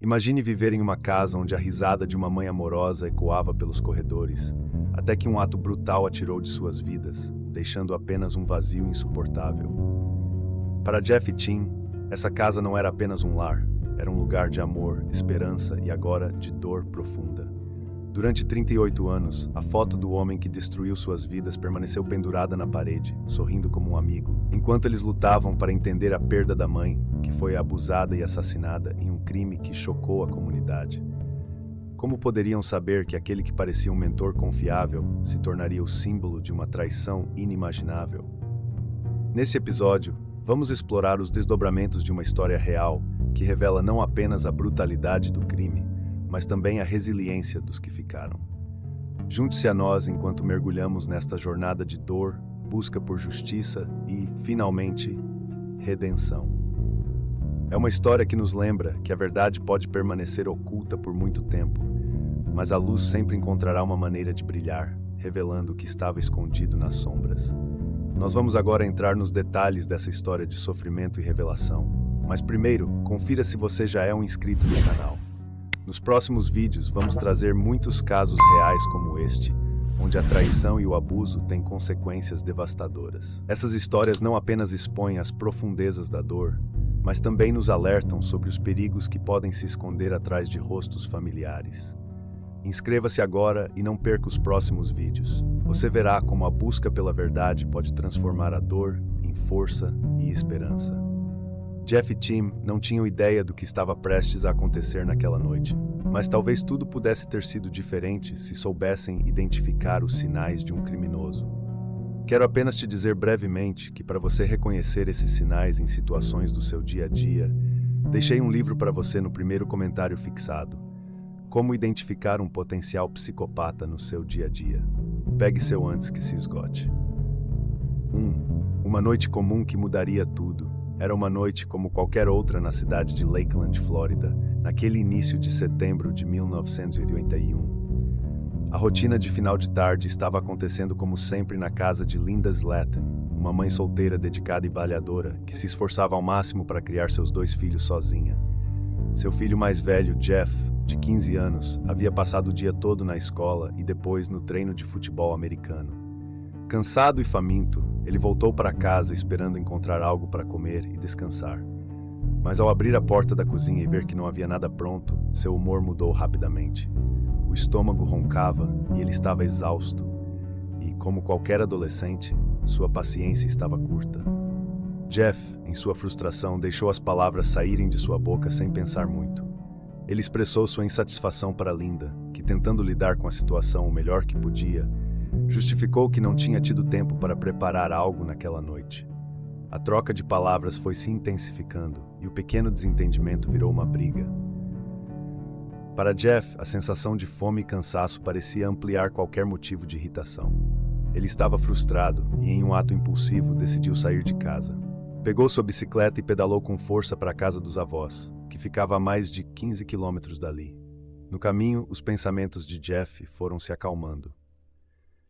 Imagine viver em uma casa onde a risada de uma mãe amorosa ecoava pelos corredores, até que um ato brutal a tirou de suas vidas, deixando apenas um vazio insuportável. Para Jeff e Tim, essa casa não era apenas um lar, era um lugar de amor, esperança e agora de dor profunda. Durante 38 anos, a foto do homem que destruiu suas vidas permaneceu pendurada na parede, sorrindo como um amigo, enquanto eles lutavam para entender a perda da mãe, que foi abusada e assassinada em um crime que chocou a comunidade. Como poderiam saber que aquele que parecia um mentor confiável se tornaria o símbolo de uma traição inimaginável? Nesse episódio, vamos explorar os desdobramentos de uma história real que revela não apenas a brutalidade do crime, mas também a resiliência dos que ficaram. Junte-se a nós enquanto mergulhamos nesta jornada de dor, busca por justiça e, finalmente, redenção. É uma história que nos lembra que a verdade pode permanecer oculta por muito tempo, mas a luz sempre encontrará uma maneira de brilhar, revelando o que estava escondido nas sombras. Nós vamos agora entrar nos detalhes dessa história de sofrimento e revelação, mas primeiro, confira se você já é um inscrito no canal. Nos próximos vídeos, vamos trazer muitos casos reais como este, onde a traição e o abuso têm consequências devastadoras. Essas histórias não apenas expõem as profundezas da dor, mas também nos alertam sobre os perigos que podem se esconder atrás de rostos familiares. Inscreva-se agora e não perca os próximos vídeos. Você verá como a busca pela verdade pode transformar a dor em força e esperança. Jeff e Tim não tinham ideia do que estava prestes a acontecer naquela noite, mas talvez tudo pudesse ter sido diferente se soubessem identificar os sinais de um criminoso. Quero apenas te dizer brevemente que para você reconhecer esses sinais em situações do seu dia a dia, deixei um livro para você no primeiro comentário fixado. Como identificar um potencial psicopata no seu dia a dia. Pegue seu antes que se esgote. 1. Uma noite comum que mudaria tudo. Era uma noite como qualquer outra na cidade de Lakeland, Flórida, naquele início de setembro de 1981. A rotina de final de tarde estava acontecendo como sempre na casa de Linda Slatton, uma mãe solteira dedicada e batalhadora que se esforçava ao máximo para criar seus 2 filhos sozinha. Seu filho mais velho, Jeff, de 15 anos, havia passado o dia todo na escola e depois no treino de futebol americano. Cansado e faminto, ele voltou para casa esperando encontrar algo para comer e descansar. Mas ao abrir a porta da cozinha e ver que não havia nada pronto, seu humor mudou rapidamente. O estômago roncava e ele estava exausto. E, como qualquer adolescente, sua paciência estava curta. Jeff, em sua frustração, deixou as palavras saírem de sua boca sem pensar muito. Ele expressou sua insatisfação para Linda, que, tentando lidar com a situação o melhor que podia, justificou que não tinha tido tempo para preparar algo naquela noite. A troca de palavras foi se intensificando e o pequeno desentendimento virou uma briga. Para Jeff, a sensação de fome e cansaço parecia ampliar qualquer motivo de irritação. Ele estava frustrado e, em um ato impulsivo, decidiu sair de casa. Pegou sua bicicleta e pedalou com força para a casa dos avós, que ficava a mais de 15 quilômetros dali. No caminho, os pensamentos de Jeff foram se acalmando.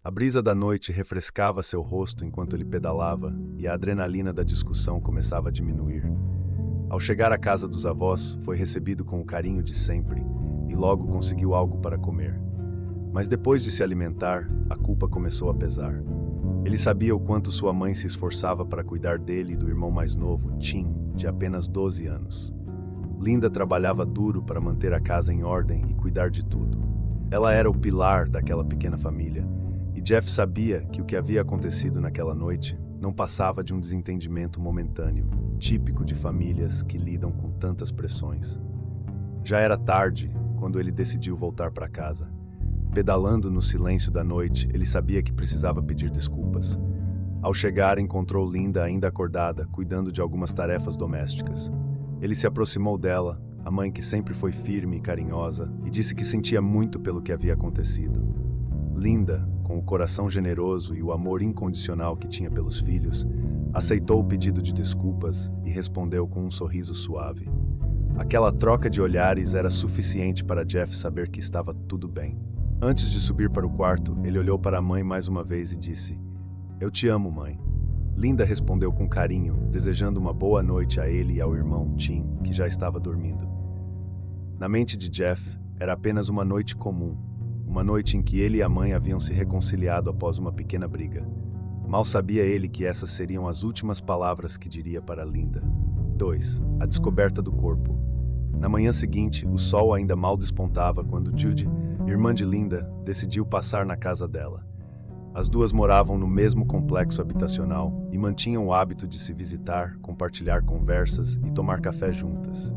A brisa da noite refrescava seu rosto enquanto ele pedalava e a adrenalina da discussão começava a diminuir. Ao chegar à casa dos avós, foi recebido com o carinho de sempre e logo conseguiu algo para comer. Mas depois de se alimentar, a culpa começou a pesar. Ele sabia o quanto sua mãe se esforçava para cuidar dele e do irmão mais novo, Tim, de apenas 12 anos. Linda trabalhava duro para manter a casa em ordem e cuidar de tudo. Ela era o pilar daquela pequena família. E Jeff sabia que o que havia acontecido naquela noite não passava de um desentendimento momentâneo, típico de famílias que lidam com tantas pressões. Já era tarde quando ele decidiu voltar para casa. Pedalando no silêncio da noite, ele sabia que precisava pedir desculpas. Ao chegar, encontrou Linda ainda acordada, cuidando de algumas tarefas domésticas. Ele se aproximou dela, a mãe que sempre foi firme e carinhosa, e disse que sentia muito pelo que havia acontecido. Linda, com o coração generoso e o amor incondicional que tinha pelos filhos, aceitou o pedido de desculpas e respondeu com um sorriso suave. Aquela troca de olhares era suficiente para Jeff saber que estava tudo bem. Antes de subir para o quarto, ele olhou para a mãe mais uma vez e disse: "Eu te amo, mãe." Linda respondeu com carinho, desejando uma boa noite a ele e ao irmão Tim, que já estava dormindo. Na mente de Jeff, era apenas uma noite comum, uma noite em que ele e a mãe haviam se reconciliado após uma pequena briga. Mal sabia ele que essas seriam as últimas palavras que diria para Linda. 2. A descoberta do corpo. Na manhã seguinte, o sol ainda mal despontava quando Judy, irmã de Linda, decidiu passar na casa dela. As duas moravam no mesmo complexo habitacional e mantinham o hábito de se visitar, compartilhar conversas e tomar café juntas.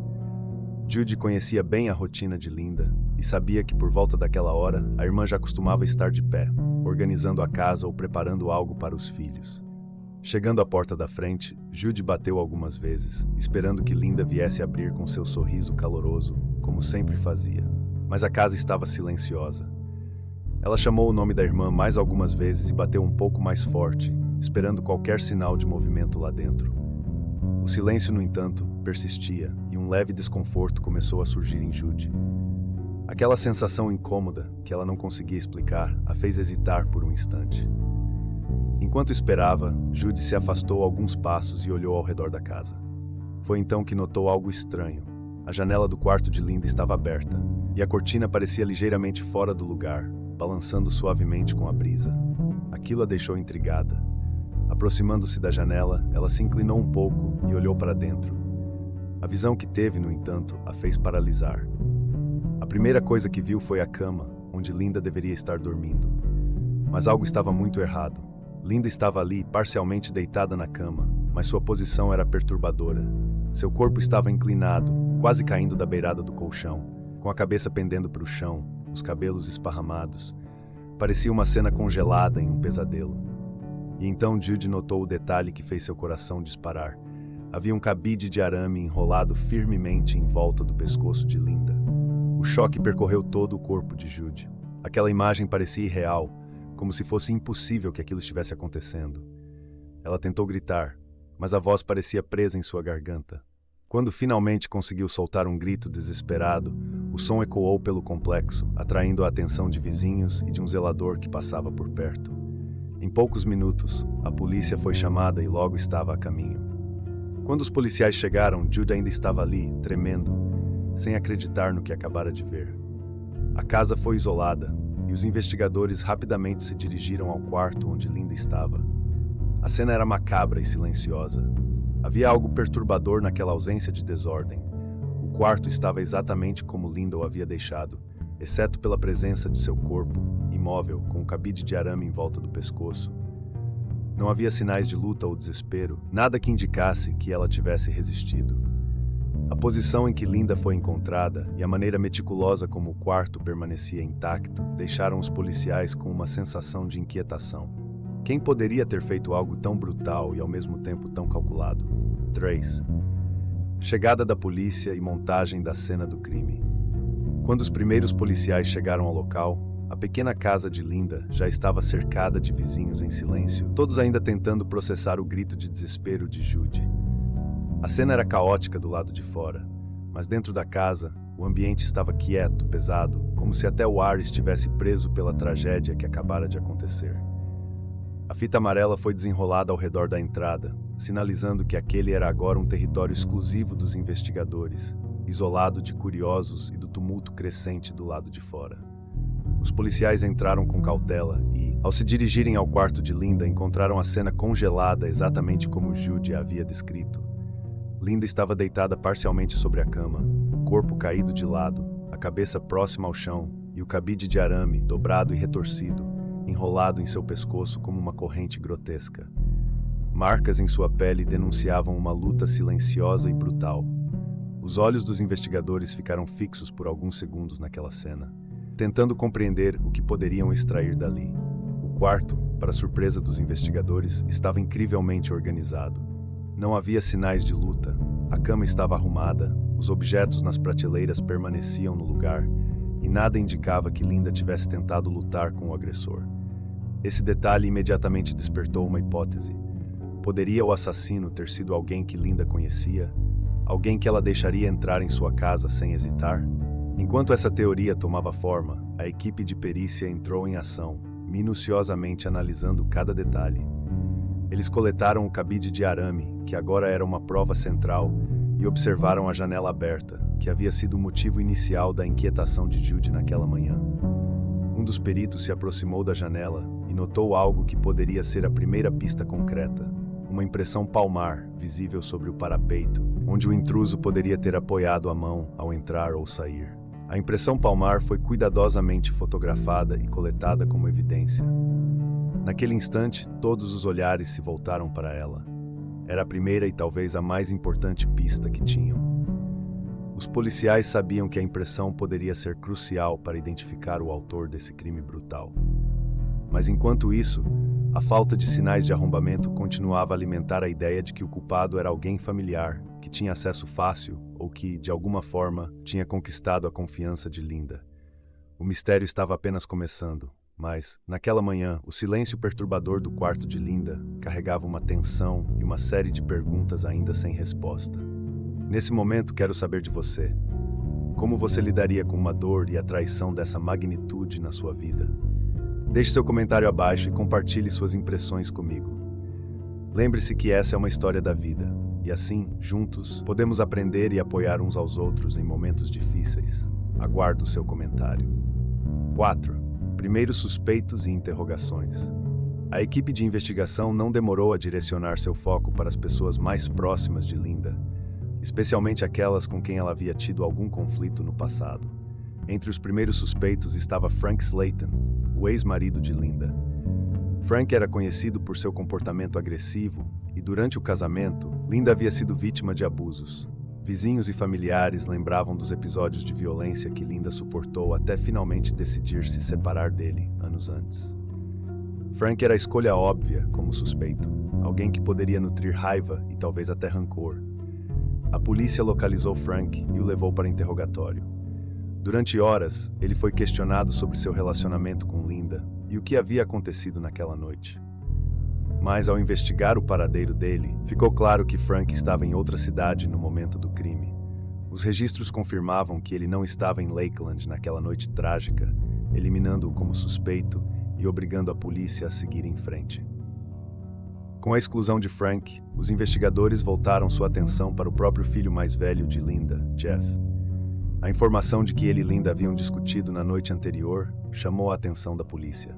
Judy conhecia bem a rotina de Linda e sabia que por volta daquela hora a irmã já costumava estar de pé, organizando a casa ou preparando algo para os filhos. Chegando à porta da frente, Judy bateu algumas vezes, esperando que Linda viesse abrir com seu sorriso caloroso, como sempre fazia. Mas a casa estava silenciosa. Ela chamou o nome da irmã mais algumas vezes e bateu um pouco mais forte, esperando qualquer sinal de movimento lá dentro. O silêncio, no entanto, persistia e um leve desconforto começou a surgir em Judy. Aquela sensação incômoda, que ela não conseguia explicar, a fez hesitar por um instante. Enquanto esperava, Judy se afastou alguns passos e olhou ao redor da casa. Foi então que notou algo estranho. A janela do quarto de Linda estava aberta, e a cortina parecia ligeiramente fora do lugar, balançando suavemente com a brisa. Aquilo a deixou intrigada. Aproximando-se da janela, ela se inclinou um pouco e olhou para dentro. A visão que teve, no entanto, a fez paralisar. A primeira coisa que viu foi a cama, onde Linda deveria estar dormindo. Mas algo estava muito errado. Linda estava ali, parcialmente deitada na cama, mas sua posição era perturbadora. Seu corpo estava inclinado, quase caindo da beirada do colchão, com a cabeça pendendo para o chão, os cabelos esparramados. Parecia uma cena congelada em um pesadelo. E então Judy notou o detalhe que fez seu coração disparar. Havia um cabide de arame enrolado firmemente em volta do pescoço de Linda. O choque percorreu todo o corpo de Judy. Aquela imagem parecia irreal, como se fosse impossível que aquilo estivesse acontecendo. Ela tentou gritar, mas a voz parecia presa em sua garganta. Quando finalmente conseguiu soltar um grito desesperado, o som ecoou pelo complexo, atraindo a atenção de vizinhos e de um zelador que passava por perto. Em poucos minutos, a polícia foi chamada e logo estava a caminho. Quando os policiais chegaram, Judy ainda estava ali, tremendo, sem acreditar no que acabara de ver. A casa foi isolada, e os investigadores rapidamente se dirigiram ao quarto onde Linda estava. A cena era macabra e silenciosa. Havia algo perturbador naquela ausência de desordem. O quarto estava exatamente como Linda o havia deixado, exceto pela presença de seu corpo, imóvel, com o cabide de arame em volta do pescoço. Não havia sinais de luta ou desespero, nada que indicasse que ela tivesse resistido. A posição em que Linda foi encontrada e a maneira meticulosa como o quarto permanecia intacto deixaram os policiais com uma sensação de inquietação. Quem poderia ter feito algo tão brutal e ao mesmo tempo tão calculado? 3. Chegada da polícia e montagem da cena do crime. Quando os primeiros policiais chegaram ao local, a pequena casa de Linda já estava cercada de vizinhos em silêncio, todos ainda tentando processar o grito de desespero de Judy. A cena era caótica do lado de fora, mas dentro da casa, o ambiente estava quieto, pesado, como se até o ar estivesse preso pela tragédia que acabara de acontecer. A fita amarela foi desenrolada ao redor da entrada, sinalizando que aquele era agora um território exclusivo dos investigadores, isolado de curiosos e do tumulto crescente do lado de fora. Os policiais entraram com cautela e, ao se dirigirem ao quarto de Linda, encontraram a cena congelada exatamente como Judy a havia descrito. Linda estava deitada parcialmente sobre a cama, o corpo caído de lado, a cabeça próxima ao chão e o cabide de arame, dobrado e retorcido, enrolado em seu pescoço como uma corrente grotesca. Marcas em sua pele denunciavam uma luta silenciosa e brutal. Os olhos dos investigadores ficaram fixos por alguns segundos naquela cena, tentando compreender o que poderiam extrair dali. O quarto, para surpresa dos investigadores, estava incrivelmente organizado. Não havia sinais de luta, a cama estava arrumada, os objetos nas prateleiras permaneciam no lugar, e nada indicava que Linda tivesse tentado lutar com o agressor. Esse detalhe imediatamente despertou uma hipótese. Poderia o assassino ter sido alguém que Linda conhecia? Alguém que ela deixaria entrar em sua casa sem hesitar? Enquanto essa teoria tomava forma, a equipe de perícia entrou em ação, minuciosamente analisando cada detalhe. Eles coletaram o cabide de arame, que agora era uma prova central, e observaram a janela aberta, que havia sido o motivo inicial da inquietação de Judy naquela manhã. Um dos peritos se aproximou da janela e notou algo que poderia ser a primeira pista concreta: uma impressão palmar visível sobre o parapeito, onde o intruso poderia ter apoiado a mão ao entrar ou sair. A impressão palmar foi cuidadosamente fotografada e coletada como evidência. Naquele instante, todos os olhares se voltaram para ela. Era a primeira e talvez a mais importante pista que tinham. Os policiais sabiam que a impressão poderia ser crucial para identificar o autor desse crime brutal. Mas enquanto isso, a falta de sinais de arrombamento continuava a alimentar a ideia de que o culpado era alguém familiar, que tinha acesso fácil ou que, de alguma forma, tinha conquistado a confiança de Linda. O mistério estava apenas começando, mas, naquela manhã, o silêncio perturbador do quarto de Linda carregava uma tensão e uma série de perguntas ainda sem resposta. Nesse momento, quero saber de você. Como você lidaria com uma dor e a traição dessa magnitude na sua vida? Deixe seu comentário abaixo e compartilhe suas impressões comigo. Lembre-se que essa é uma história da vida, e assim, juntos, podemos aprender e apoiar uns aos outros em momentos difíceis. Aguardo o seu comentário. 4. Primeiros suspeitos e interrogações. A equipe de investigação não demorou a direcionar seu foco para as pessoas mais próximas de Linda, especialmente aquelas com quem ela havia tido algum conflito no passado. Entre os primeiros suspeitos estava Frank Slayton, o ex-marido de Linda. Frank era conhecido por seu comportamento agressivo e, durante o casamento, Linda havia sido vítima de abusos. Vizinhos e familiares lembravam dos episódios de violência que Linda suportou até finalmente decidir se separar dele, anos antes. Frank era a escolha óbvia como suspeito, alguém que poderia nutrir raiva e talvez até rancor. A polícia localizou Frank e o levou para interrogatório. Durante horas, ele foi questionado sobre seu relacionamento com Linda e o que havia acontecido naquela noite. Mas, ao investigar o paradeiro dele, ficou claro que Frank estava em outra cidade no momento do crime. Os registros confirmavam que ele não estava em Lakeland naquela noite trágica, eliminando-o como suspeito e obrigando a polícia a seguir em frente. Com a exclusão de Frank, os investigadores voltaram sua atenção para o próprio filho mais velho de Linda, Jeff. A informação de que ele e Linda haviam discutido na noite anterior chamou a atenção da polícia.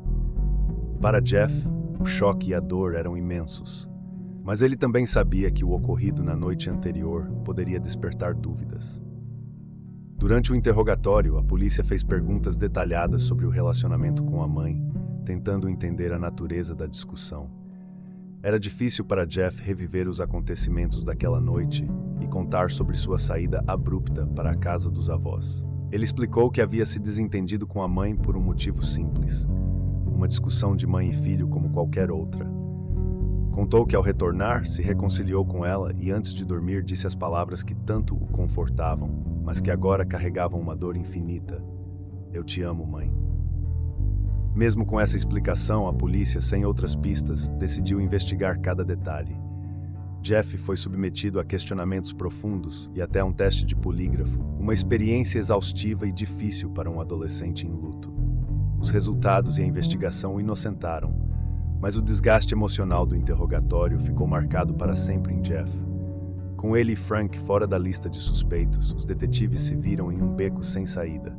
Para Jeff, o choque e a dor eram imensos, mas ele também sabia que o ocorrido na noite anterior poderia despertar dúvidas. Durante o interrogatório, a polícia fez perguntas detalhadas sobre o relacionamento com a mãe, tentando entender a natureza da discussão. Era difícil para Jeff reviver os acontecimentos daquela noite e contar sobre sua saída abrupta para a casa dos avós. Ele explicou que havia se desentendido com a mãe por um motivo simples: uma discussão de mãe e filho como qualquer outra. Contou que ao retornar, se reconciliou com ela e antes de dormir disse as palavras que tanto o confortavam, mas que agora carregavam uma dor infinita: "Eu te amo, mãe." Mesmo com essa explicação, a polícia, sem outras pistas, decidiu investigar cada detalhe. Jeff foi submetido a questionamentos profundos e até a um teste de polígrafo, uma experiência exaustiva e difícil para um adolescente em luto. Os resultados e a investigação o inocentaram, mas o desgaste emocional do interrogatório ficou marcado para sempre em Jeff. Com ele e Frank fora da lista de suspeitos, os detetives se viram em um beco sem saída.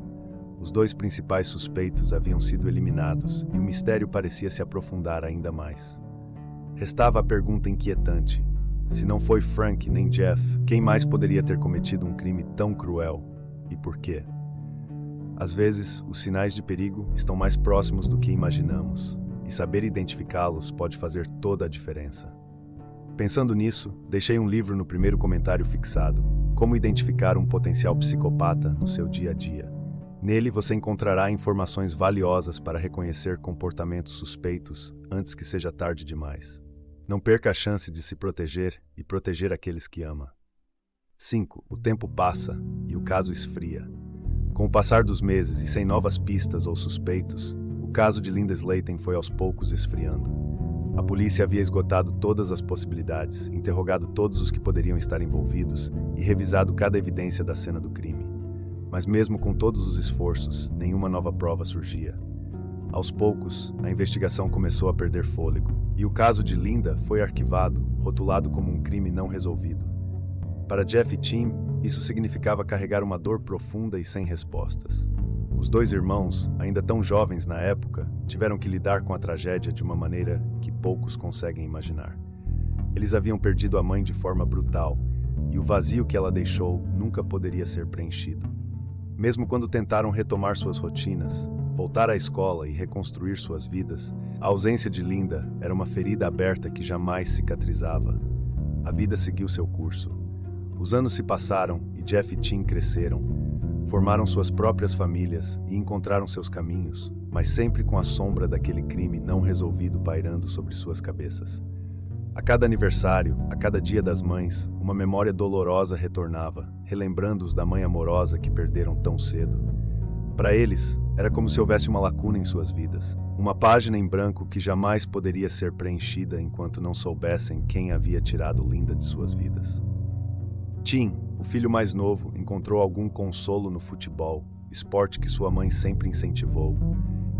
Os dois principais suspeitos haviam sido eliminados e o mistério parecia se aprofundar ainda mais. Restava a pergunta inquietante: se não foi Frank nem Jeff, quem mais poderia ter cometido um crime tão cruel? E por quê? Às vezes, os sinais de perigo estão mais próximos do que imaginamos, e saber identificá-los pode fazer toda a diferença. Pensando nisso, deixei um livro no primeiro comentário fixado: Como identificar um potencial psicopata no seu dia a dia. Nele você encontrará informações valiosas para reconhecer comportamentos suspeitos antes que seja tarde demais. Não perca a chance de se proteger e proteger aqueles que ama. 5. O tempo passa e o caso esfria. Com o passar dos meses e sem novas pistas ou suspeitos, o caso de Linda Slayton foi aos poucos esfriando. A polícia havia esgotado todas as possibilidades, interrogado todos os que poderiam estar envolvidos e revisado cada evidência da cena do crime. Mas mesmo com todos os esforços, nenhuma nova prova surgia. Aos poucos, a investigação começou a perder fôlego, e o caso de Linda foi arquivado, rotulado como um crime não resolvido. Para Jeff e Tim, isso significava carregar uma dor profunda e sem respostas. Os dois irmãos, ainda tão jovens na época, tiveram que lidar com a tragédia de uma maneira que poucos conseguem imaginar. Eles haviam perdido a mãe de forma brutal, e o vazio que ela deixou nunca poderia ser preenchido. Mesmo quando tentaram retomar suas rotinas, voltar à escola e reconstruir suas vidas, a ausência de Linda era uma ferida aberta que jamais cicatrizava. A vida seguiu seu curso. Os anos se passaram e Jeff e Tim cresceram. Formaram suas próprias famílias e encontraram seus caminhos, mas sempre com a sombra daquele crime não resolvido pairando sobre suas cabeças. A cada aniversário, a cada dia das mães, uma memória dolorosa retornava, relembrando-os da mãe amorosa que perderam tão cedo. Para eles, era como se houvesse uma lacuna em suas vidas, uma página em branco que jamais poderia ser preenchida enquanto não soubessem quem havia tirado Linda de suas vidas. Tim, o filho mais novo, encontrou algum consolo no futebol, esporte que sua mãe sempre incentivou.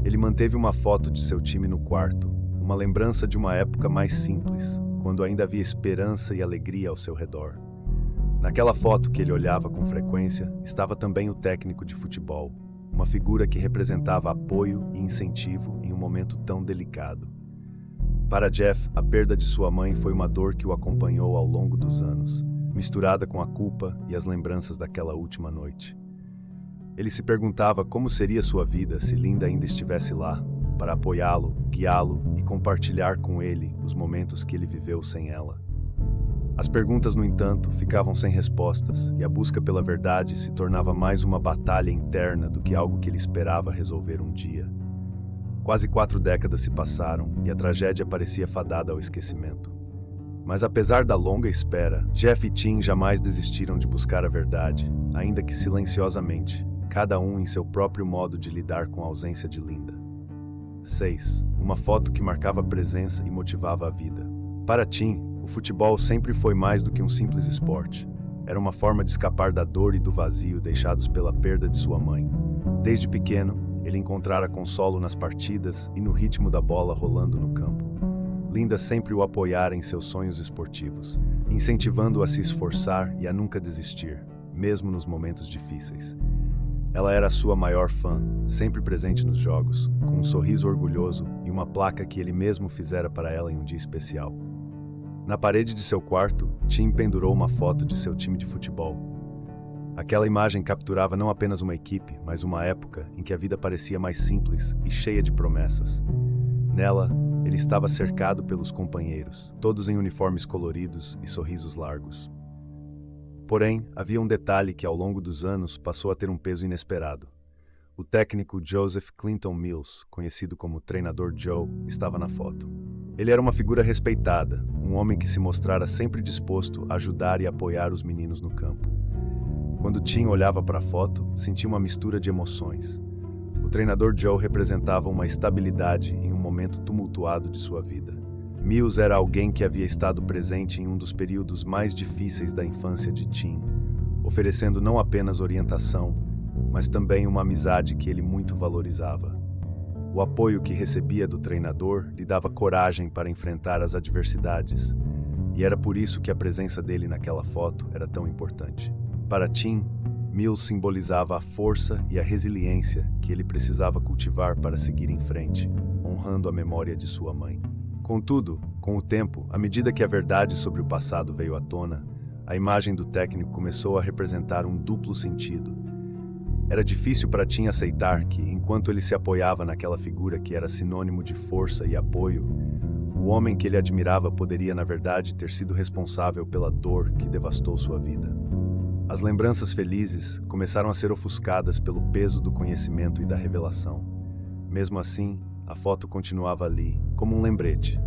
Ele manteve uma foto de seu time no quarto, uma lembrança de uma época mais simples, quando ainda havia esperança e alegria ao seu redor. Naquela foto que ele olhava com frequência, estava também o técnico de futebol, uma figura que representava apoio e incentivo em um momento tão delicado. Para Jeff, a perda de sua mãe foi uma dor que o acompanhou ao longo dos anos, misturada com a culpa e as lembranças daquela última noite. Ele se perguntava como seria sua vida se Linda ainda estivesse lá, para apoiá-lo, guiá-lo e compartilhar com ele os momentos que ele viveu sem ela. As perguntas, no entanto, ficavam sem respostas, e a busca pela verdade se tornava mais uma batalha interna do que algo que ele esperava resolver um dia. Quase 4 décadas se passaram e a tragédia parecia fadada ao esquecimento. Mas apesar da longa espera, Jeff e Tim jamais desistiram de buscar a verdade, ainda que silenciosamente, cada um em seu próprio modo de lidar com a ausência de Linda. 6. Uma foto que marcava a presença e motivava a vida. Para Tim, o futebol sempre foi mais do que um simples esporte. Era uma forma de escapar da dor e do vazio deixados pela perda de sua mãe. Desde pequeno, ele encontrara consolo nas partidas e no ritmo da bola rolando no campo. Linda sempre o apoiara em seus sonhos esportivos, incentivando-o a se esforçar e a nunca desistir, mesmo nos momentos difíceis. Ela era sua maior fã, sempre presente nos jogos, com um sorriso orgulhoso e uma placa que ele mesmo fizera para ela em um dia especial. Na parede de seu quarto, Tim pendurou uma foto de seu time de futebol. Aquela imagem capturava não apenas uma equipe, mas uma época em que a vida parecia mais simples e cheia de promessas. Nela, ele estava cercado pelos companheiros, todos em uniformes coloridos e sorrisos largos. Porém, havia um detalhe que ao longo dos anos passou a ter um peso inesperado. O técnico Joseph Clinton Mills, conhecido como Treinador Joe, estava na foto. Ele era uma figura respeitada, um homem que se mostrara sempre disposto a ajudar e apoiar os meninos no campo. Quando Tim olhava para a foto, sentia uma mistura de emoções. O treinador Joe representava uma estabilidade em um momento tumultuado de sua vida. Mills era alguém que havia estado presente em um dos períodos mais difíceis da infância de Tim, oferecendo não apenas orientação, mas também uma amizade que ele muito valorizava. O apoio que recebia do treinador lhe dava coragem para enfrentar as adversidades, e era por isso que a presença dele naquela foto era tão importante. Para Tim, Mills simbolizava a força e a resiliência que ele precisava cultivar para seguir em frente, honrando a memória de sua mãe. Contudo, com o tempo, à medida que a verdade sobre o passado veio à tona, a imagem do técnico começou a representar um duplo sentido. Era difícil para Tim aceitar que, enquanto ele se apoiava naquela figura que era sinônimo de força e apoio, o homem que ele admirava poderia, na verdade, ter sido responsável pela dor que devastou sua vida. As lembranças felizes começaram a ser ofuscadas pelo peso do conhecimento e da revelação. Mesmo assim, a foto continuava ali, como um lembrete.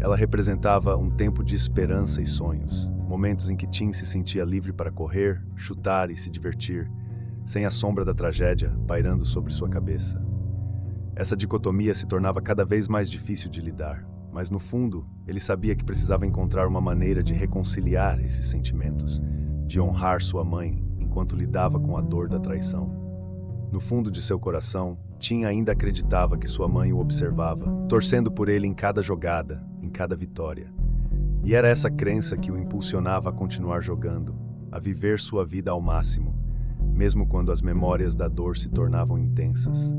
Ela representava um tempo de esperança e sonhos, momentos em que Tim se sentia livre para correr, chutar e se divertir, sem a sombra da tragédia pairando sobre sua cabeça. Essa dicotomia se tornava cada vez mais difícil de lidar, mas no fundo, ele sabia que precisava encontrar uma maneira de reconciliar esses sentimentos, de honrar sua mãe enquanto lidava com a dor da traição. No fundo de seu coração, Tim ainda acreditava que sua mãe o observava, torcendo por ele em cada jogada, em cada vitória. E era essa crença que o impulsionava a continuar jogando, a viver sua vida ao máximo, mesmo quando as memórias da dor se tornavam intensas.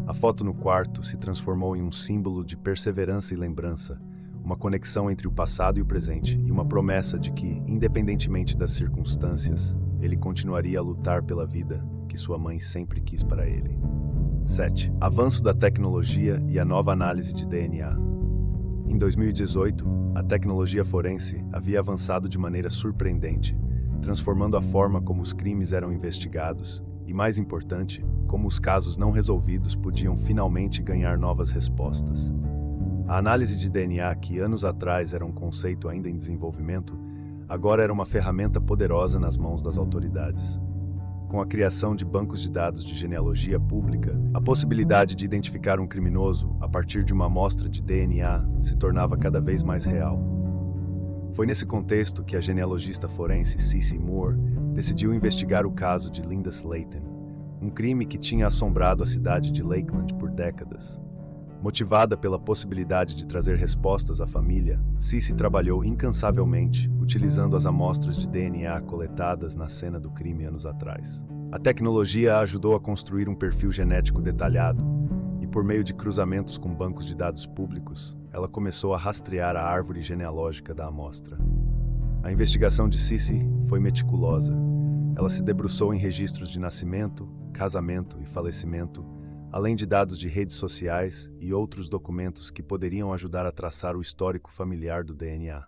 A foto no quarto se transformou em um símbolo de perseverança e lembrança, uma conexão entre o passado e o presente e uma promessa de que, independentemente das circunstâncias, ele continuaria a lutar pela vida que sua mãe sempre quis para ele. 7. Avanço da tecnologia e a nova análise de DNA. Em 2018, a tecnologia forense havia avançado de maneira surpreendente, transformando a forma como os crimes eram investigados e, mais importante, como os casos não resolvidos podiam finalmente ganhar novas respostas. A análise de DNA, que anos atrás era um conceito ainda em desenvolvimento, agora era uma ferramenta poderosa nas mãos das autoridades. Com a criação de bancos de dados de genealogia pública, a possibilidade de identificar um criminoso a partir de uma amostra de DNA se tornava cada vez mais real. Foi nesse contexto que a genealogista forense Cissy Moore decidiu investigar o caso de Linda Slayton, um crime que tinha assombrado a cidade de Lakeland por décadas. Motivada pela possibilidade de trazer respostas à família, Cissy trabalhou incansavelmente, utilizando as amostras de DNA coletadas na cena do crime anos atrás. A tecnologia a ajudou a construir um perfil genético detalhado, e por meio de cruzamentos com bancos de dados públicos, ela começou a rastrear a árvore genealógica da amostra. A investigação de Cissy foi meticulosa. Ela se debruçou em registros de nascimento, casamento e falecimento, além de dados de redes sociais e outros documentos que poderiam ajudar a traçar o histórico familiar do DNA.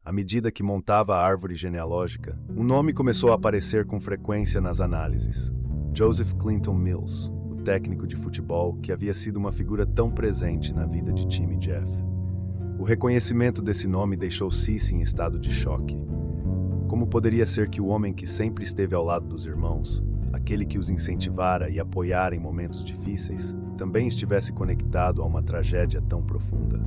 À medida que montava a árvore genealógica, um nome começou a aparecer com frequência nas análises: Joseph Clinton Mills, o técnico de futebol que havia sido uma figura tão presente na vida de Tim e Jeff. O reconhecimento desse nome deixou Cissy em estado de choque. Como poderia ser que o homem que sempre esteve ao lado dos irmãos, aquele que os incentivara e apoiara em momentos difíceis, também estivesse conectado a uma tragédia tão profunda?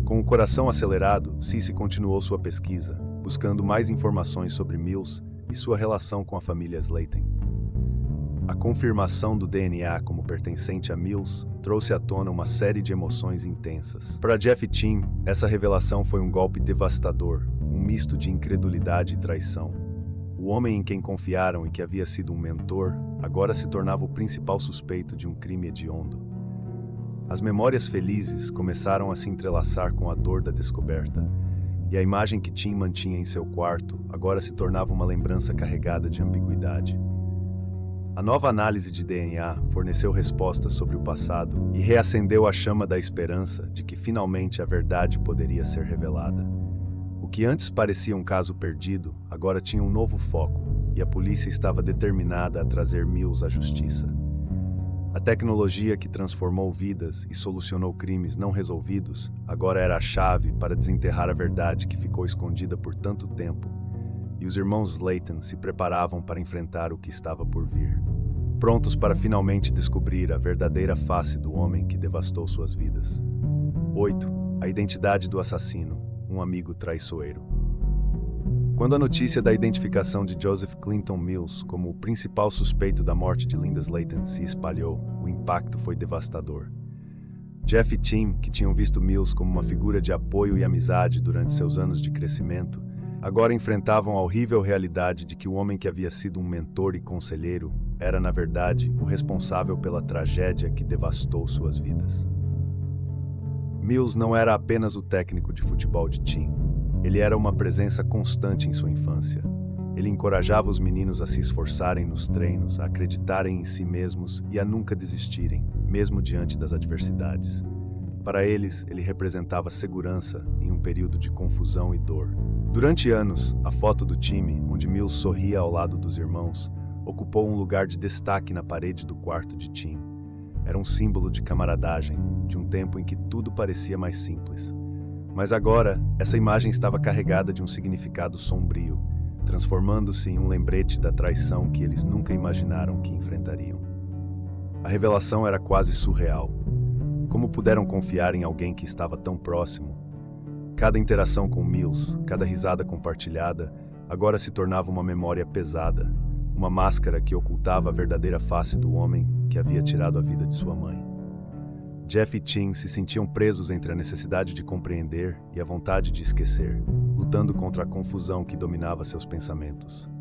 Com o coração acelerado, Cissy continuou sua pesquisa, buscando mais informações sobre Mills e sua relação com a família Slayton. A confirmação do DNA como pertencente a Mills trouxe à tona uma série de emoções intensas. Para Jeff e Tim, essa revelação foi um golpe devastador, um misto de incredulidade e traição. O homem em quem confiaram e que havia sido um mentor, agora se tornava o principal suspeito de um crime hediondo. As memórias felizes começaram a se entrelaçar com a dor da descoberta, e a imagem que Tim mantinha em seu quarto agora se tornava uma lembrança carregada de ambiguidade. A nova análise de DNA forneceu respostas sobre o passado e reacendeu a chama da esperança de que finalmente a verdade poderia ser revelada. O que antes parecia um caso perdido, agora tinha um novo foco, e a polícia estava determinada a trazer Mills à justiça. A tecnologia que transformou vidas e solucionou crimes não resolvidos, agora era a chave para desenterrar a verdade que ficou escondida por tanto tempo, e os irmãos Slayton se preparavam para enfrentar o que estava por vir, prontos para finalmente descobrir a verdadeira face do homem que devastou suas vidas. 8. A identidade do assassino. Um amigo traiçoeiro. Quando a notícia da identificação de Joseph Clinton Mills como o principal suspeito da morte de Linda Slayton se espalhou, o impacto foi devastador. Jeff e Tim, que tinham visto Mills como uma figura de apoio e amizade durante seus anos de crescimento, agora enfrentavam a horrível realidade de que o homem que havia sido um mentor e conselheiro era, na verdade, o responsável pela tragédia que devastou suas vidas. Mills não era apenas o técnico de futebol de Tim. Ele era uma presença constante em sua infância. Ele encorajava os meninos a se esforçarem nos treinos, a acreditarem em si mesmos e a nunca desistirem, mesmo diante das adversidades. Para eles, ele representava segurança em um período de confusão e dor. Durante anos, a foto do time, onde Mills sorria ao lado dos irmãos, ocupou um lugar de destaque na parede do quarto de Tim. Era um símbolo de camaradagem, de um tempo em que tudo parecia mais simples. Mas agora, essa imagem estava carregada de um significado sombrio, transformando-se em um lembrete da traição que eles nunca imaginaram que enfrentariam. A revelação era quase surreal. Como puderam confiar em alguém que estava tão próximo? Cada interação com Mills, cada risada compartilhada, agora se tornava uma memória pesada, uma máscara que ocultava a verdadeira face do homem que havia tirado a vida de sua mãe. Jeff e Tim se sentiam presos entre a necessidade de compreender e a vontade de esquecer, lutando contra a confusão que dominava seus pensamentos.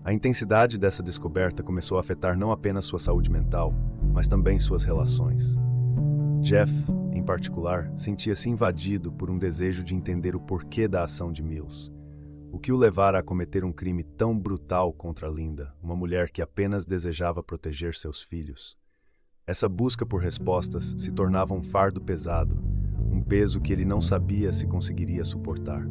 A intensidade dessa descoberta começou a afetar não apenas sua saúde mental, mas também suas relações. Jeff, em particular, sentia-se invadido por um desejo de entender o porquê da ação de Mills. O que o levara a cometer um crime tão brutal contra Linda, uma mulher que apenas desejava proteger seus filhos. Essa busca por respostas se tornava um fardo pesado, um peso que ele não sabia se conseguiria suportar.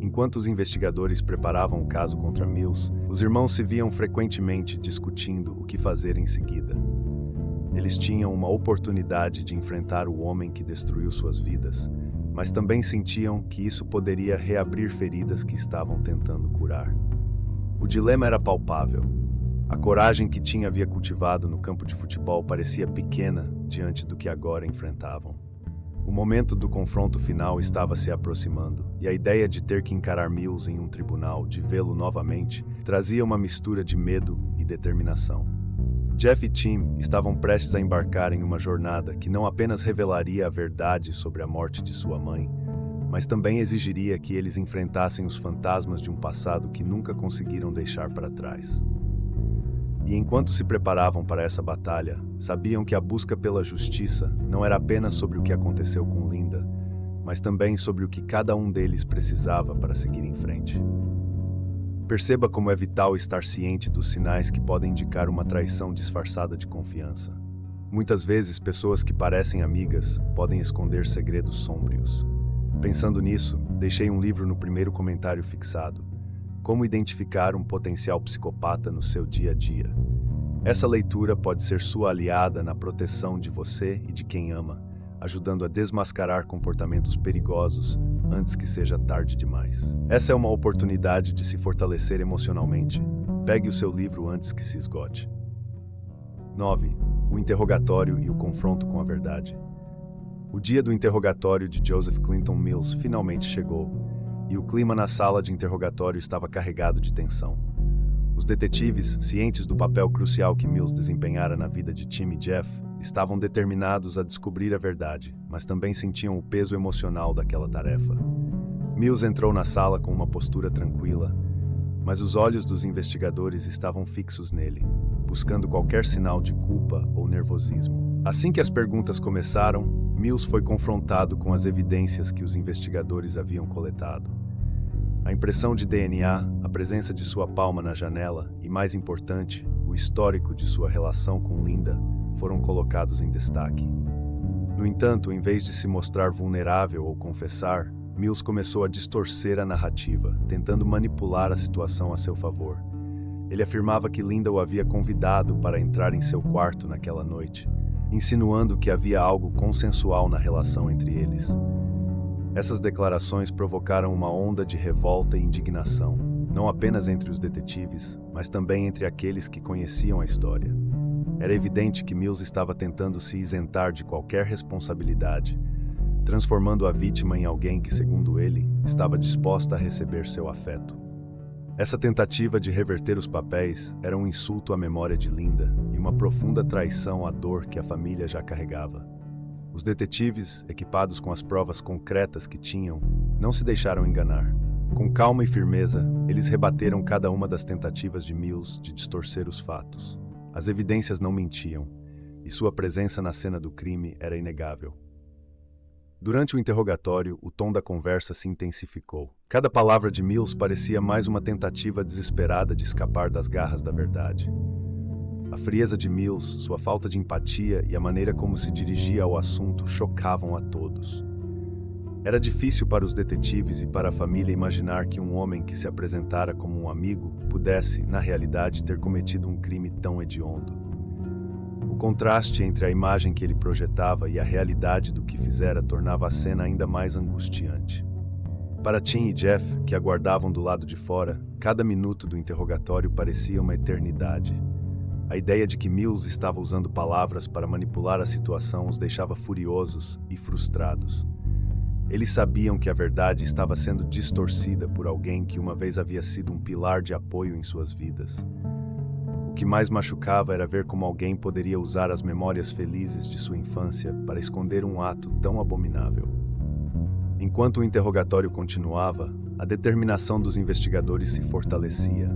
Enquanto os investigadores preparavam o caso contra Mills, os irmãos se viam frequentemente discutindo o que fazer em seguida. Eles tinham uma oportunidade de enfrentar o homem que destruiu suas vidas, mas também sentiam que isso poderia reabrir feridas que estavam tentando curar. O dilema era palpável. A coragem que Tim havia cultivado no campo de futebol parecia pequena diante do que agora enfrentavam. O momento do confronto final estava se aproximando, e a ideia de ter que encarar Mills em um tribunal, de vê-lo novamente, trazia uma mistura de medo e determinação. Jeff e Tim estavam prestes a embarcar em uma jornada que não apenas revelaria a verdade sobre a morte de sua mãe, mas também exigiria que eles enfrentassem os fantasmas de um passado que nunca conseguiram deixar para trás. E enquanto se preparavam para essa batalha, sabiam que a busca pela justiça não era apenas sobre o que aconteceu com Linda, mas também sobre o que cada um deles precisava para seguir em frente. Perceba como é vital estar ciente dos sinais que podem indicar uma traição disfarçada de confiança. Muitas vezes, pessoas que parecem amigas podem esconder segredos sômbrios. Pensando nisso, deixei um livro no primeiro comentário fixado: Como identificar um potencial psicopata no seu dia a dia. Essa leitura pode ser sua aliada na proteção de você e de quem ama, ajudando a desmascarar comportamentos perigosos antes que seja tarde demais. Essa é uma oportunidade de se fortalecer emocionalmente. Pegue o seu livro antes que se esgote. 9. O interrogatório e o confronto com a verdade. O dia do interrogatório de Joseph Clinton Mills finalmente chegou, e o clima na sala de interrogatório estava carregado de tensão. Os detetives, cientes do papel crucial que Mills desempenhara na vida de Tim e Jeff, estavam determinados a descobrir a verdade, mas também sentiam o peso emocional daquela tarefa. Mills entrou na sala com uma postura tranquila, mas os olhos dos investigadores estavam fixos nele, buscando qualquer sinal de culpa ou nervosismo. Assim que as perguntas começaram, Mills foi confrontado com as evidências que os investigadores haviam coletado. A impressão de DNA, a presença de sua palma na janela e, mais importante, o histórico de sua relação com Linda foram colocados em destaque. No entanto, em vez de se mostrar vulnerável ou confessar, Mills começou a distorcer a narrativa, tentando manipular a situação a seu favor. Ele afirmava que Linda o havia convidado para entrar em seu quarto naquela noite, insinuando que havia algo consensual na relação entre eles. Essas declarações provocaram uma onda de revolta e indignação, não apenas entre os detetives, mas também entre aqueles que conheciam a história. Era evidente que Mills estava tentando se isentar de qualquer responsabilidade, transformando a vítima em alguém que, segundo ele, estava disposta a receber seu afeto. Essa tentativa de reverter os papéis era um insulto à memória de Linda e uma profunda traição à dor que a família já carregava. Os detetives, equipados com as provas concretas que tinham, não se deixaram enganar. Com calma e firmeza, eles rebateram cada uma das tentativas de Mills de distorcer os fatos. As evidências não mentiam, e sua presença na cena do crime era inegável. Durante o interrogatório, o tom da conversa se intensificou. Cada palavra de Mills parecia mais uma tentativa desesperada de escapar das garras da verdade. A frieza de Mills, sua falta de empatia e a maneira como se dirigia ao assunto chocavam a todos. Era difícil para os detetives e para a família imaginar que um homem que se apresentara como um amigo pudesse, na realidade, ter cometido um crime tão hediondo. O contraste entre a imagem que ele projetava e a realidade do que fizera tornava a cena ainda mais angustiante. Para Tim e Jeff, que aguardavam do lado de fora, cada minuto do interrogatório parecia uma eternidade. A ideia de que Mills estava usando palavras para manipular a situação os deixava furiosos e frustrados. Eles sabiam que a verdade estava sendo distorcida por alguém que uma vez havia sido um pilar de apoio em suas vidas. O que mais machucava era ver como alguém poderia usar as memórias felizes de sua infância para esconder um ato tão abominável. Enquanto o interrogatório continuava, a determinação dos investigadores se fortalecia.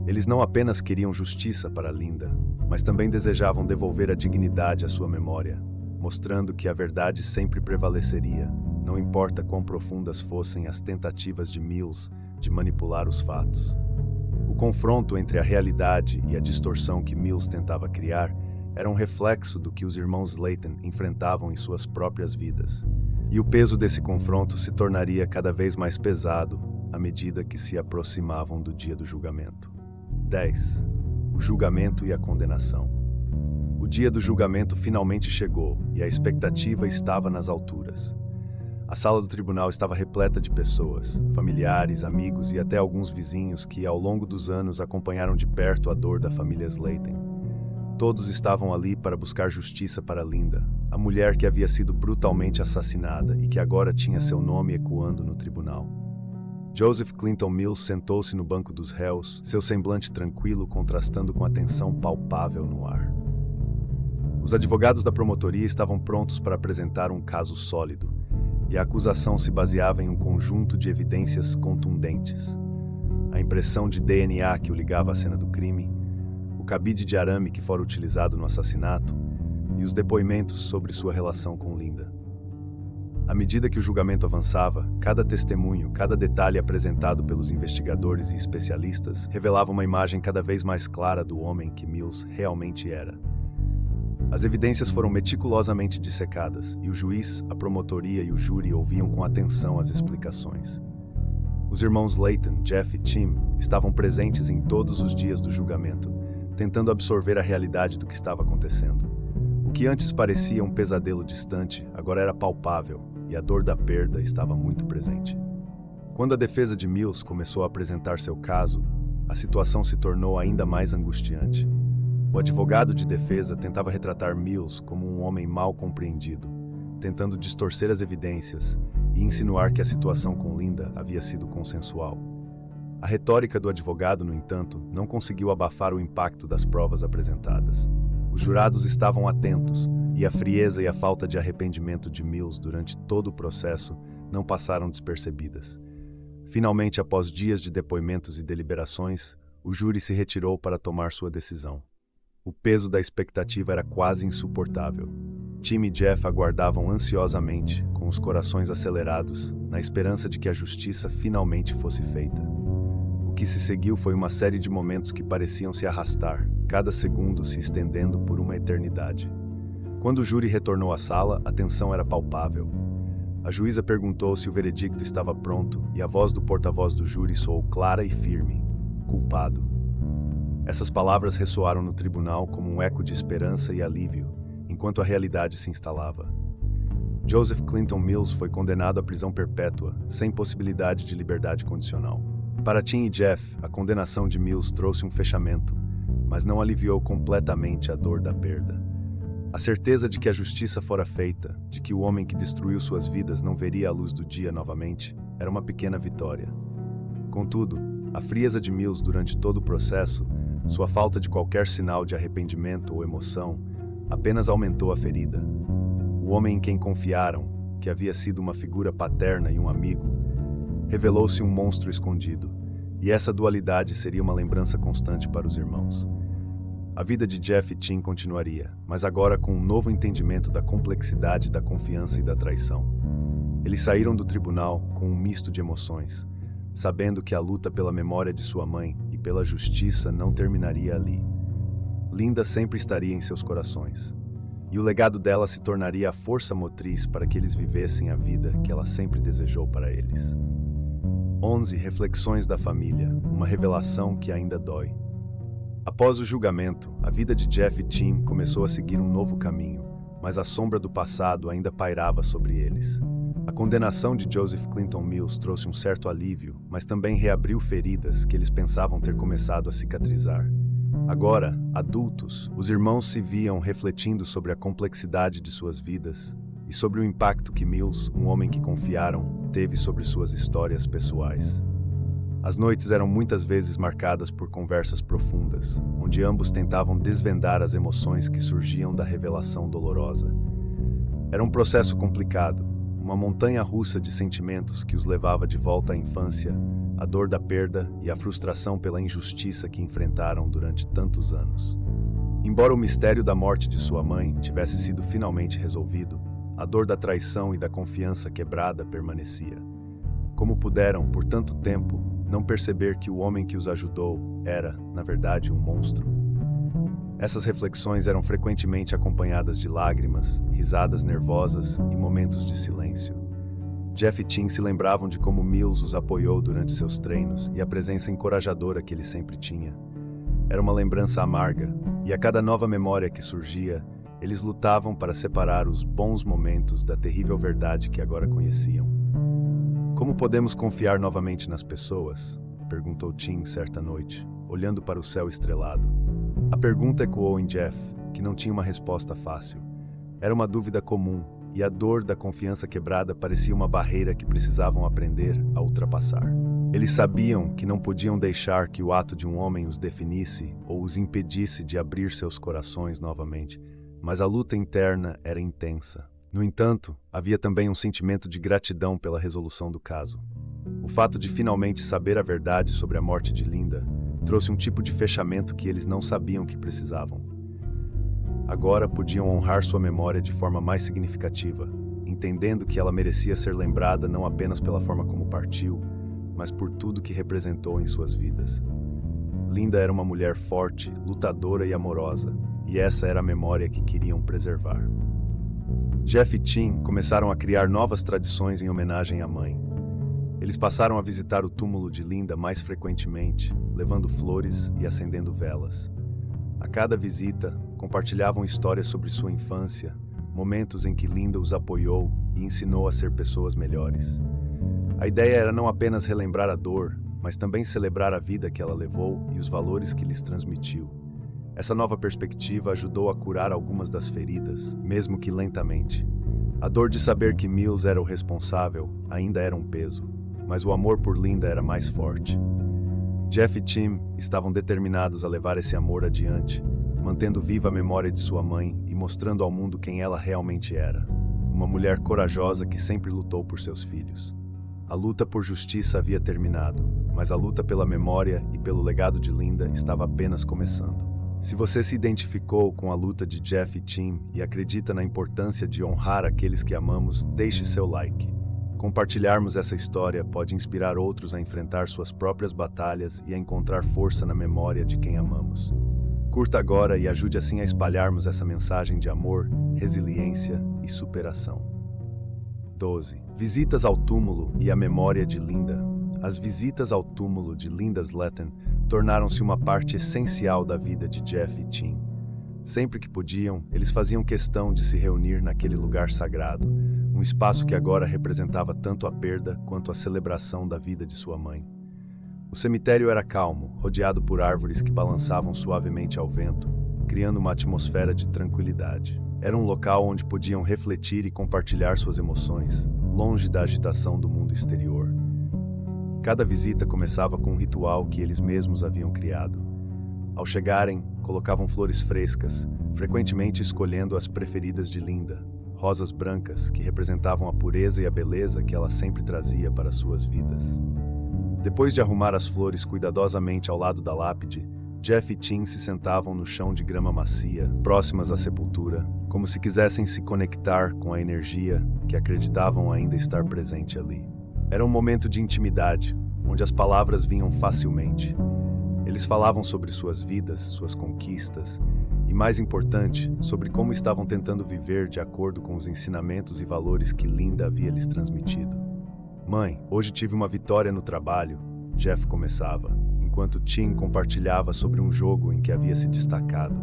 Eles não apenas queriam justiça para Linda, mas também desejavam devolver a dignidade à sua memória, mostrando que a verdade sempre prevaleceria, não importa quão profundas fossem as tentativas de Mills de manipular os fatos. O confronto entre a realidade e a distorção que Mills tentava criar era um reflexo do que os irmãos Layton enfrentavam em suas próprias vidas. E o peso desse confronto se tornaria cada vez mais pesado à medida que se aproximavam do dia do julgamento. 10. O julgamento e a condenação. O dia do julgamento finalmente chegou e a expectativa estava nas alturas. A sala do tribunal estava repleta de pessoas, familiares, amigos e até alguns vizinhos que, ao longo dos anos, acompanharam de perto a dor da família Slayton. Todos estavam ali para buscar justiça para Linda, a mulher que havia sido brutalmente assassinada e que agora tinha seu nome ecoando no tribunal. Joseph Clinton Mills sentou-se no banco dos réus, seu semblante tranquilo contrastando com a tensão palpável no ar. Os advogados da promotoria estavam prontos para apresentar um caso sólido, e a acusação se baseava em um conjunto de evidências contundentes. A impressão de DNA que o ligava à cena do crime, o cabide de arame que fora utilizado no assassinato e os depoimentos sobre sua relação com Linda. À medida que o julgamento avançava, cada testemunho, cada detalhe apresentado pelos investigadores e especialistas revelava uma imagem cada vez mais clara do homem que Mills realmente era. As evidências foram meticulosamente dissecadas e o juiz, a promotoria e o júri ouviam com atenção as explicações. Os irmãos Layton, Jeff e Tim estavam presentes em todos os dias do julgamento, tentando absorver a realidade do que estava acontecendo. O que antes parecia um pesadelo distante, agora era palpável, e a dor da perda estava muito presente. Quando a defesa de Mills começou a apresentar seu caso, a situação se tornou ainda mais angustiante. O advogado de defesa tentava retratar Mills como um homem mal compreendido, tentando distorcer as evidências e insinuar que a situação com Linda havia sido consensual. A retórica do advogado, no entanto, não conseguiu abafar o impacto das provas apresentadas. Os jurados estavam atentos, e a frieza e a falta de arrependimento de Mills durante todo o processo não passaram despercebidas. Finalmente, após dias de depoimentos e deliberações, o júri se retirou para tomar sua decisão. O peso da expectativa era quase insuportável. Tim e Jeff aguardavam ansiosamente, com os corações acelerados, na esperança de que a justiça finalmente fosse feita. O que se seguiu foi uma série de momentos que pareciam se arrastar, cada segundo se estendendo por uma eternidade. Quando o júri retornou à sala, a tensão era palpável. A juíza perguntou se o veredicto estava pronto e a voz do porta-voz do júri soou clara e firme: culpado. Essas palavras ressoaram no tribunal como um eco de esperança e alívio, enquanto a realidade se instalava. Joseph Clinton Mills foi condenado à prisão perpétua, sem possibilidade de liberdade condicional. Para Tim e Jeff, a condenação de Mills trouxe um fechamento, mas não aliviou completamente a dor da perda. A certeza de que a justiça fora feita, de que o homem que destruiu suas vidas não veria a luz do dia novamente, era uma pequena vitória. Contudo, a frieza de Mills durante todo o processo, sua falta de qualquer sinal de arrependimento ou emoção, apenas aumentou a ferida. O homem em quem confiaram, que havia sido uma figura paterna e um amigo, revelou-se um monstro escondido, e essa dualidade seria uma lembrança constante para os irmãos. A vida de Jeff e Tim continuaria, mas agora com um novo entendimento da complexidade da confiança e da traição. Eles saíram do tribunal com um misto de emoções, sabendo que a luta pela memória de sua mãe e pela justiça não terminaria ali. Linda sempre estaria em seus corações, e o legado dela se tornaria a força motriz para que eles vivessem a vida que ela sempre desejou para eles. 11 Reflexões da família, uma revelação que ainda dói. Após o julgamento, a vida de Jeff e Tim começou a seguir um novo caminho, mas a sombra do passado ainda pairava sobre eles. A condenação de Joseph Clinton Mills trouxe um certo alívio, mas também reabriu feridas que eles pensavam ter começado a cicatrizar. Agora, adultos, os irmãos se viam refletindo sobre a complexidade de suas vidas e sobre o impacto que Mills, um homem que confiaram, teve sobre suas histórias pessoais. As noites eram muitas vezes marcadas por conversas profundas, onde ambos tentavam desvendar as emoções que surgiam da revelação dolorosa. Era um processo complicado, uma montanha-russa de sentimentos que os levava de volta à infância, a dor da perda e a frustração pela injustiça que enfrentaram durante tantos anos. Embora o mistério da morte de sua mãe tivesse sido finalmente resolvido, a dor da traição e da confiança quebrada permanecia. Como puderam, por tanto tempo, não perceber que o homem que os ajudou era, na verdade, um monstro? Essas reflexões eram frequentemente acompanhadas de lágrimas, risadas nervosas e momentos de silêncio. Jeff e Tim se lembravam de como Mills os apoiou durante seus treinos e a presença encorajadora que ele sempre tinha. Era uma lembrança amarga, e a cada nova memória que surgia, eles lutavam para separar os bons momentos da terrível verdade que agora conheciam. Como podemos confiar novamente nas pessoas? Perguntou Tim certa noite, olhando para o céu estrelado. A pergunta ecoou em Jeff, que não tinha uma resposta fácil. Era uma dúvida comum, e a dor da confiança quebrada parecia uma barreira que precisavam aprender a ultrapassar. Eles sabiam que não podiam deixar que o ato de um homem os definisse ou os impedisse de abrir seus corações novamente, mas a luta interna era intensa. No entanto, havia também um sentimento de gratidão pela resolução do caso. O fato de finalmente saber a verdade sobre a morte de Linda trouxe um tipo de fechamento que eles não sabiam que precisavam. Agora podiam honrar sua memória de forma mais significativa, entendendo que ela merecia ser lembrada não apenas pela forma como partiu, mas por tudo que representou em suas vidas. Linda era uma mulher forte, lutadora e amorosa, e essa era a memória que queriam preservar. Jeff e Tim começaram a criar novas tradições em homenagem à mãe. Eles passaram a visitar o túmulo de Linda mais frequentemente, levando flores e acendendo velas. A cada visita, compartilhavam histórias sobre sua infância, momentos em que Linda os apoiou e ensinou a ser pessoas melhores. A ideia era não apenas relembrar a dor, mas também celebrar a vida que ela levou e os valores que lhes transmitiu. Essa nova perspectiva ajudou a curar algumas das feridas, mesmo que lentamente. A dor de saber que Mills era o responsável ainda era um peso, mas o amor por Linda era mais forte. Jeff e Tim estavam determinados a levar esse amor adiante, mantendo viva a memória de sua mãe e mostrando ao mundo quem ela realmente era. Uma mulher corajosa que sempre lutou por seus filhos. A luta por justiça havia terminado, mas a luta pela memória e pelo legado de Linda estava apenas começando. Se você se identificou com a luta de Jeff e Tim e acredita na importância de honrar aqueles que amamos, deixe seu like. Compartilharmos essa história pode inspirar outros a enfrentar suas próprias batalhas e a encontrar força na memória de quem amamos. Curta agora e ajude assim a espalharmos essa mensagem de amor, resiliência e superação. 12. Visitas ao túmulo e a memória de Linda. As visitas ao túmulo de Linda Slatton tornaram-se uma parte essencial da vida de Jeff e Tim. Sempre que podiam, eles faziam questão de se reunir naquele lugar sagrado, um espaço que agora representava tanto a perda quanto a celebração da vida de sua mãe. O cemitério era calmo, rodeado por árvores que balançavam suavemente ao vento, criando uma atmosfera de tranquilidade. Era um local onde podiam refletir e compartilhar suas emoções, longe da agitação do mundo exterior. Cada visita começava com um ritual que eles mesmos haviam criado. Ao chegarem, colocavam flores frescas, frequentemente escolhendo as preferidas de Linda, rosas brancas que representavam a pureza e a beleza que ela sempre trazia para suas vidas. Depois de arrumar as flores cuidadosamente ao lado da lápide, Jeff e Tim se sentavam no chão de grama macia, próximas à sepultura, como se quisessem se conectar com a energia que acreditavam ainda estar presente ali. Era um momento de intimidade, onde as palavras vinham facilmente. Eles falavam sobre suas vidas, suas conquistas e, mais importante, sobre como estavam tentando viver de acordo com os ensinamentos e valores que Linda havia lhes transmitido. Mãe, hoje tive uma vitória no trabalho, Jeff começava, enquanto Tim compartilhava sobre um jogo em que havia se destacado.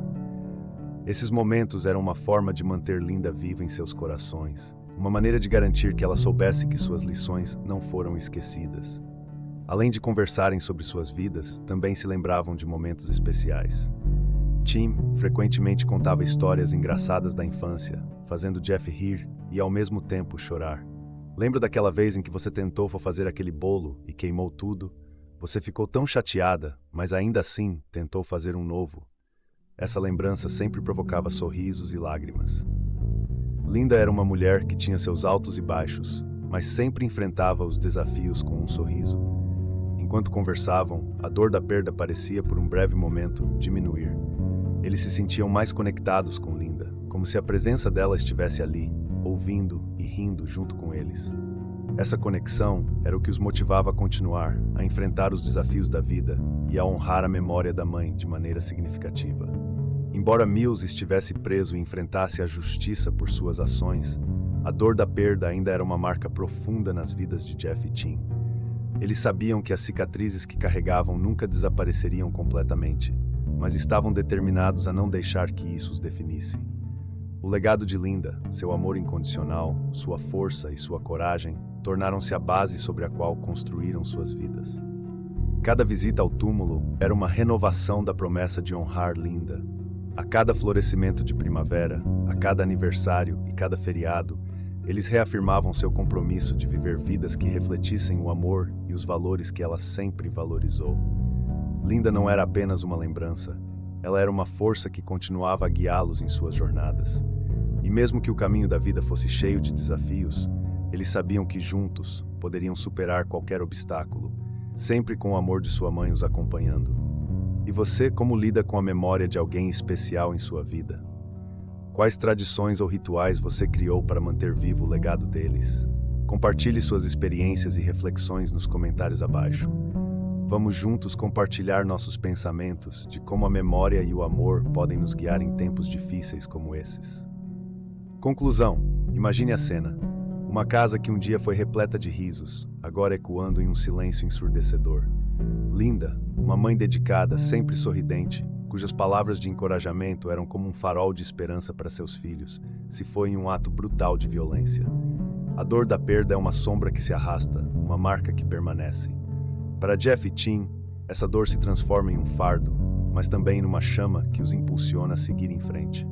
Esses momentos eram uma forma de manter Linda viva em seus corações, uma maneira de garantir que ela soubesse que suas lições não foram esquecidas. Além de conversarem sobre suas vidas, também se lembravam de momentos especiais. Tim frequentemente contava histórias engraçadas da infância, fazendo Jeff rir e ao mesmo tempo chorar. Lembra daquela vez em que você tentou fazer aquele bolo e queimou tudo? Você ficou tão chateada, mas ainda assim tentou fazer um novo. Essa lembrança sempre provocava sorrisos e lágrimas. Linda era uma mulher que tinha seus altos e baixos, mas sempre enfrentava os desafios com um sorriso. Enquanto conversavam, a dor da perda parecia, por um breve momento, diminuir. Eles se sentiam mais conectados com Linda, como se a presença dela estivesse ali, ouvindo e rindo junto com eles. Essa conexão era o que os motivava a continuar, a enfrentar os desafios da vida e a honrar a memória da mãe de maneira significativa. Embora Mills estivesse preso e enfrentasse a justiça por suas ações, a dor da perda ainda era uma marca profunda nas vidas de Jeff e Tim. Eles sabiam que as cicatrizes que carregavam nunca desapareceriam completamente, mas estavam determinados a não deixar que isso os definisse. O legado de Linda, seu amor incondicional, sua força e sua coragem, tornaram-se a base sobre a qual construíram suas vidas. Cada visita ao túmulo era uma renovação da promessa de honrar Linda. A cada florescimento de primavera, a cada aniversário e cada feriado, eles reafirmavam seu compromisso de viver vidas que refletissem o amor e os valores que ela sempre valorizou. Linda não era apenas uma lembrança, ela era uma força que continuava a guiá-los em suas jornadas. E mesmo que o caminho da vida fosse cheio de desafios, eles sabiam que juntos poderiam superar qualquer obstáculo, sempre com o amor de sua mãe os acompanhando. E você, como lida com a memória de alguém especial em sua vida? Quais tradições ou rituais você criou para manter vivo o legado deles? Compartilhe suas experiências e reflexões nos comentários abaixo. Vamos juntos compartilhar nossos pensamentos de como a memória e o amor podem nos guiar em tempos difíceis como esses. Conclusão: imagine a cena. Uma casa que um dia foi repleta de risos, agora ecoando em um silêncio ensurdecedor. Linda, uma mãe dedicada, sempre sorridente, cujas palavras de encorajamento eram como um farol de esperança para seus filhos, se foi em um ato brutal de violência. A dor da perda é uma sombra que se arrasta, uma marca que permanece. Para Jeff e Tim, essa dor se transforma em um fardo, mas também numa chama que os impulsiona a seguir em frente.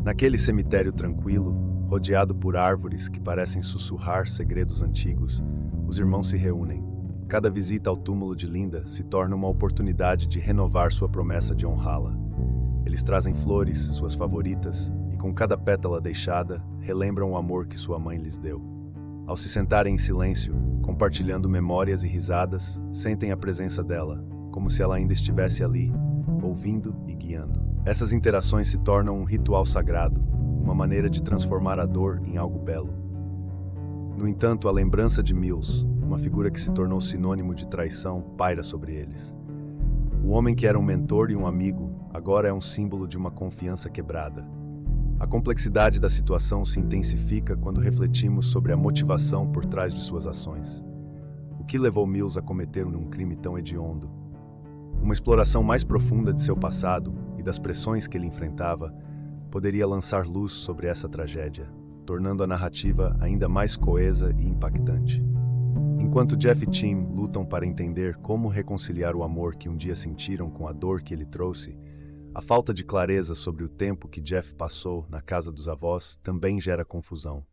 Naquele cemitério tranquilo, rodeado por árvores que parecem sussurrar segredos antigos, os irmãos se reúnem. Cada visita ao túmulo de Linda se torna uma oportunidade de renovar sua promessa de honrá-la. Eles trazem flores, suas favoritas, e com cada pétala deixada, relembram o amor que sua mãe lhes deu. Ao se sentarem em silêncio, compartilhando memórias e risadas, sentem a presença dela, como se ela ainda estivesse ali, ouvindo e guiando. Essas interações se tornam um ritual sagrado, uma maneira de transformar a dor em algo belo. No entanto, a lembrança de Mills, uma figura que se tornou sinônimo de traição, paira sobre eles. O homem que era um mentor e um amigo, agora é um símbolo de uma confiança quebrada. A complexidade da situação se intensifica quando refletimos sobre a motivação por trás de suas ações. O que levou Mills a cometer um crime tão hediondo? Uma exploração mais profunda de seu passado e das pressões que ele enfrentava poderia lançar luz sobre essa tragédia, tornando a narrativa ainda mais coesa e impactante. Enquanto Jeff e Tim lutam para entender como reconciliar o amor que um dia sentiram com a dor que ele trouxe, a falta de clareza sobre o tempo que Jeff passou na casa dos avós também gera confusão.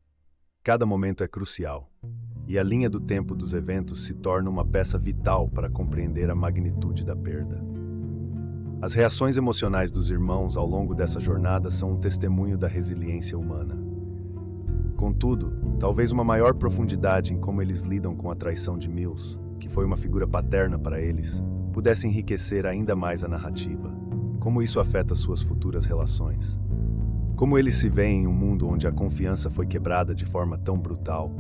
Cada momento é crucial, e a linha do tempo dos eventos se torna uma peça vital para compreender a magnitude da perda. As reações emocionais dos irmãos ao longo dessa jornada são um testemunho da resiliência humana. Contudo, talvez uma maior profundidade em como eles lidam com a traição de Mills, que foi uma figura paterna para eles, pudesse enriquecer ainda mais a narrativa. Como isso afeta suas futuras relações? Como eles se veem em um mundo onde a confiança foi quebrada de forma tão brutal?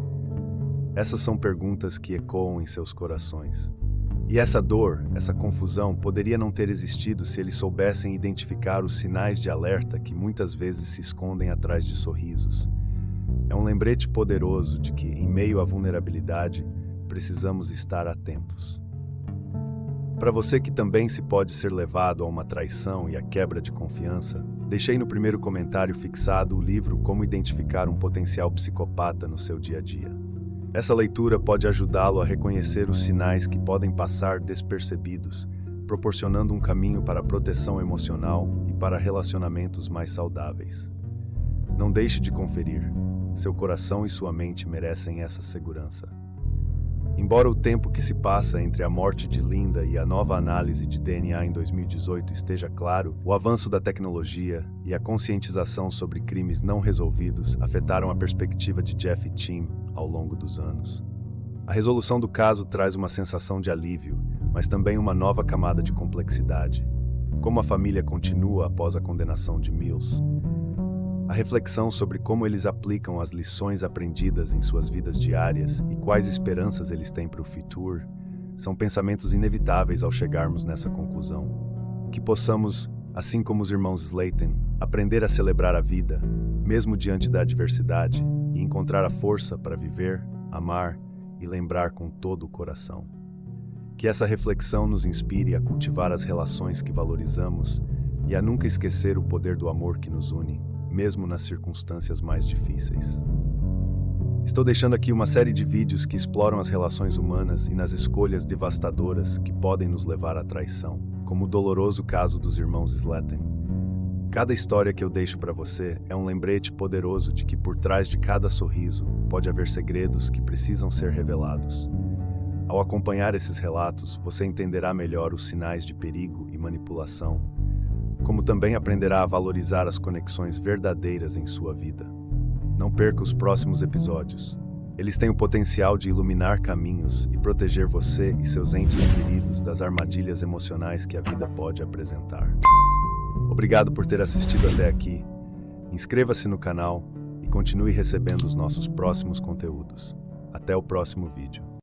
Essas são perguntas que ecoam em seus corações. E essa dor, essa confusão, poderia não ter existido se eles soubessem identificar os sinais de alerta que muitas vezes se escondem atrás de sorrisos. É um lembrete poderoso de que, em meio à vulnerabilidade, precisamos estar atentos. Para você que também se pode ser levado a uma traição e a quebra de confiança, deixei no primeiro comentário fixado o livro Como Identificar um Potencial Psicopata no Seu Dia a Dia. Essa leitura pode ajudá-lo a reconhecer os sinais que podem passar despercebidos, proporcionando um caminho para a proteção emocional e para relacionamentos mais saudáveis. Não deixe de conferir. Seu coração e sua mente merecem essa segurança. Embora o tempo que se passa entre a morte de Linda e a nova análise de DNA em 2018 esteja claro, o avanço da tecnologia e a conscientização sobre crimes não resolvidos afetaram a perspectiva de Jeff e Tim ao longo dos anos. A resolução do caso traz uma sensação de alívio, mas também uma nova camada de complexidade. Como a família continua após a condenação de Mills? A reflexão sobre como eles aplicam as lições aprendidas em suas vidas diárias e quais esperanças eles têm para o futuro são pensamentos inevitáveis ao chegarmos nessa conclusão. Que possamos, assim como os irmãos Slayton, aprender a celebrar a vida, mesmo diante da adversidade, e encontrar a força para viver, amar e lembrar com todo o coração. Que essa reflexão nos inspire a cultivar as relações que valorizamos e a nunca esquecer o poder do amor que nos une, mesmo nas circunstâncias mais difíceis. Estou deixando aqui uma série de vídeos que exploram as relações humanas e nas escolhas devastadoras que podem nos levar à traição, como o doloroso caso dos irmãos Slayton. Cada história que eu deixo para você é um lembrete poderoso de que por trás de cada sorriso pode haver segredos que precisam ser revelados. Ao acompanhar esses relatos, você entenderá melhor os sinais de perigo e manipulação, como também aprenderá a valorizar as conexões verdadeiras em sua vida. Não perca os próximos episódios. Eles têm o potencial de iluminar caminhos e proteger você e seus entes queridos das armadilhas emocionais que a vida pode apresentar. Obrigado por ter assistido até aqui. Inscreva-se no canal e continue recebendo os nossos próximos conteúdos. Até o próximo vídeo.